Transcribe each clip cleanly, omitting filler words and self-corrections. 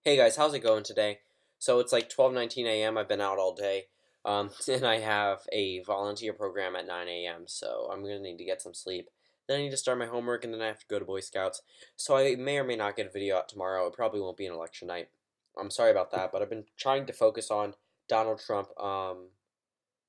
Hey guys, how's it going today? So it's like 12:19 a.m. I've been out all day, and I have a volunteer program at 9 a.m. So I'm gonna need to get some sleep. Then I need to start my homework, and then I have to go to Boy Scouts. So I may or may not get a video out tomorrow. It probably won't be an election night. I'm sorry about that, but I've been trying to focus on Donald Trump,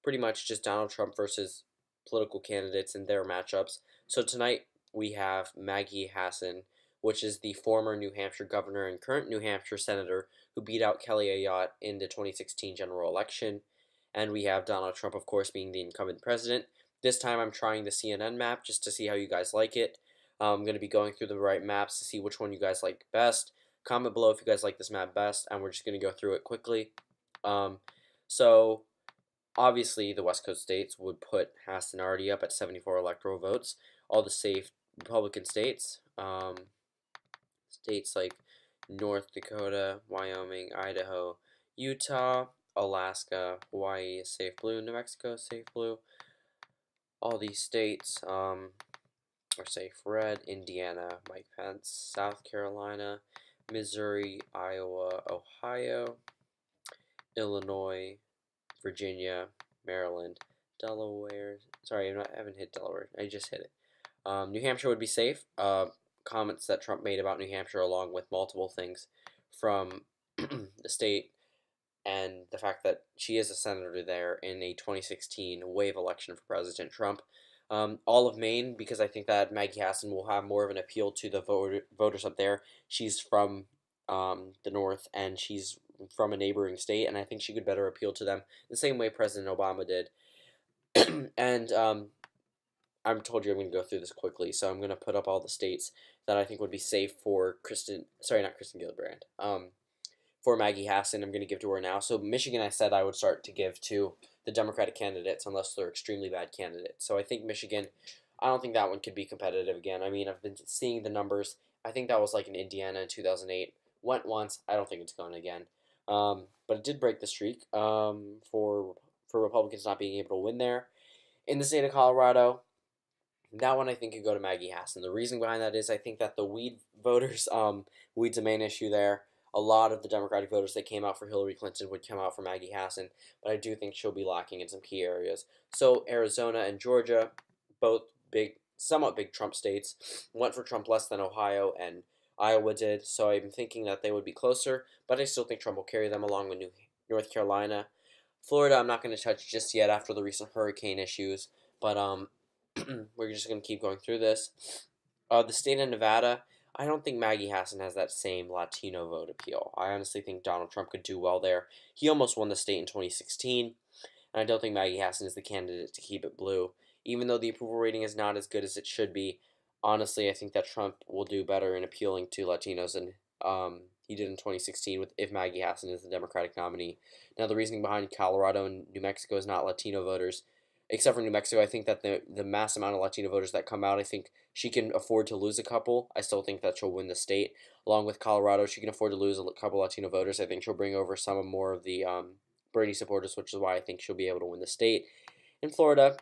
pretty much just Donald Trump versus political candidates and their matchups. So tonight we have Maggie Hassan, which is the former New Hampshire governor and current New Hampshire senator who beat out Kelly Ayotte in the 2016 general election. And we have Donald Trump, of course, being the incumbent president. This time I'm trying the CNN map just to see how you guys like it. I'm going to be going through the right maps to see which one you guys like best. Comment below if you guys like this map best, and we're just going to go through it quickly. Um, so Obviously, the West Coast states would put Hassan already up at 74 electoral votes. All the safe Republican states, states like North Dakota, Wyoming, Idaho, Utah, Alaska, Hawaii is safe blue, New Mexico is safe blue. All these states are safe red. Indiana, Mike Pence, South Carolina, Missouri, Iowa, Ohio, Illinois, Virginia, Maryland, Delaware. Sorry, I haven't hit Delaware. I just hit it. New Hampshire would be safe. Comments that Trump made about New Hampshire, along with multiple things from the state and the fact that she is a senator there in a 2016 wave election for President Trump. All of Maine, because I think that Maggie Hassan will have more of an appeal to the voters up there. She's from the North, and she's from a neighboring state, and I think she could better appeal to them the same way President Obama did. And I'm told you I'm going to go through this quickly, so I'm going to put up all the states that I think would be safe for not Kristen Gillibrand, for Maggie Hassan. I'm going to give to her now. So Michigan, I said I would start to give to the Democratic candidates unless they're extremely bad candidates. So I think Michigan, I don't think that one could be competitive again. I mean, I've been seeing the numbers. I think that was like in Indiana in 2008. Went once. I don't think it's going again. But it did break the streak for Republicans not being able to win there. In the state of Colorado, that one I think could go to Maggie Hassan. The reason behind that is I think that the weed voters, weed's a main issue there. A lot of the Democratic voters that came out for Hillary Clinton would come out for Maggie Hassan, but I do think she'll be lacking in some key areas. So Arizona and Georgia, both somewhat big Trump states, went for Trump less than Ohio and Iowa did. So I'm thinking that they would be closer, but I still think Trump will carry them along with North Carolina. Florida, I'm not going to touch just yet after the recent hurricane issues, but we're just going to keep going through this. The state of Nevada, I don't think Maggie Hassan has that same Latino vote appeal. I honestly think Donald Trump could do well there. He almost won the state in 2016, and I don't think Maggie Hassan is the candidate to keep it blue. Even though the approval rating is not as good as it should be, honestly, I think that Trump will do better in appealing to Latinos than he did in 2016 if Maggie Hassan is the Democratic nominee. Now, the reasoning behind Colorado and New Mexico is not Latino voters. Except for New Mexico, I think that the mass amount of Latino voters that come out, I think she can afford to lose a couple. I still think that she'll win the state. Along with Colorado, she can afford to lose a couple Latino voters. I think she'll bring over some more of the Bernie supporters, which is why I think she'll be able to win the state. In Florida,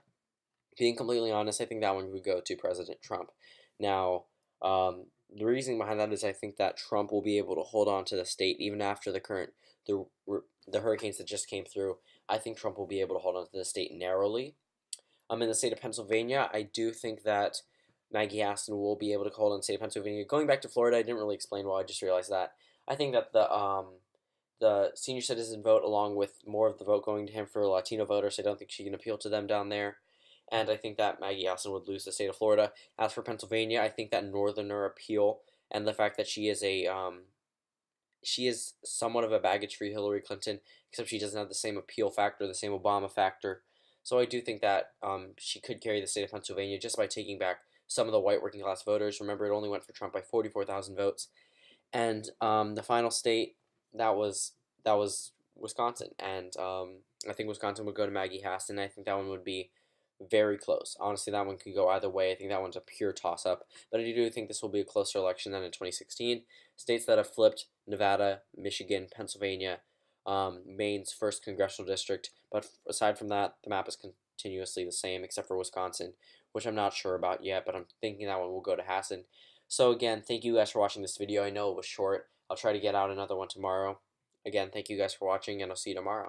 being completely honest, I think that one would go to President Trump. Now, the reasoning behind that is I think that Trump will be able to hold on to the state even after the the hurricanes that just came through. I think Trump will be able to hold on to the state narrowly. In the state of Pennsylvania, I do think that Maggie Hassan will be able to hold on the state of Pennsylvania. Going back to Florida, I didn't really explain why. I just realized that. I think that the senior citizen vote, along with more of the vote going to him for Latino voters, I don't think she can appeal to them down there. And I think that Maggie Hassan would lose the state of Florida. As for Pennsylvania, I think that northerner appeal and the fact that she is somewhat of a baggage for Hillary Clinton, except she doesn't have the same appeal factor, the same Obama factor. So I do think that she could carry the state of Pennsylvania just by taking back some of the white working class voters. Remember, it only went for Trump by 44,000 votes. And the final state that was Wisconsin, and I think Wisconsin would go to Maggie Hassan. I think that one would be very close. Honestly, that one could go either way. I think that one's a pure toss-up. But I do think this will be a closer election than in 2016. States that have flipped: Nevada, Michigan, Pennsylvania, Maine's first congressional district. But aside from that, the map is continuously the same, except for Wisconsin, which I'm not sure about yet, but I'm thinking that one will go to Hassan. So again, thank you guys for watching this video. I know it was short. I'll try to get out another one tomorrow. Again, thank you guys for watching, and I'll see you tomorrow.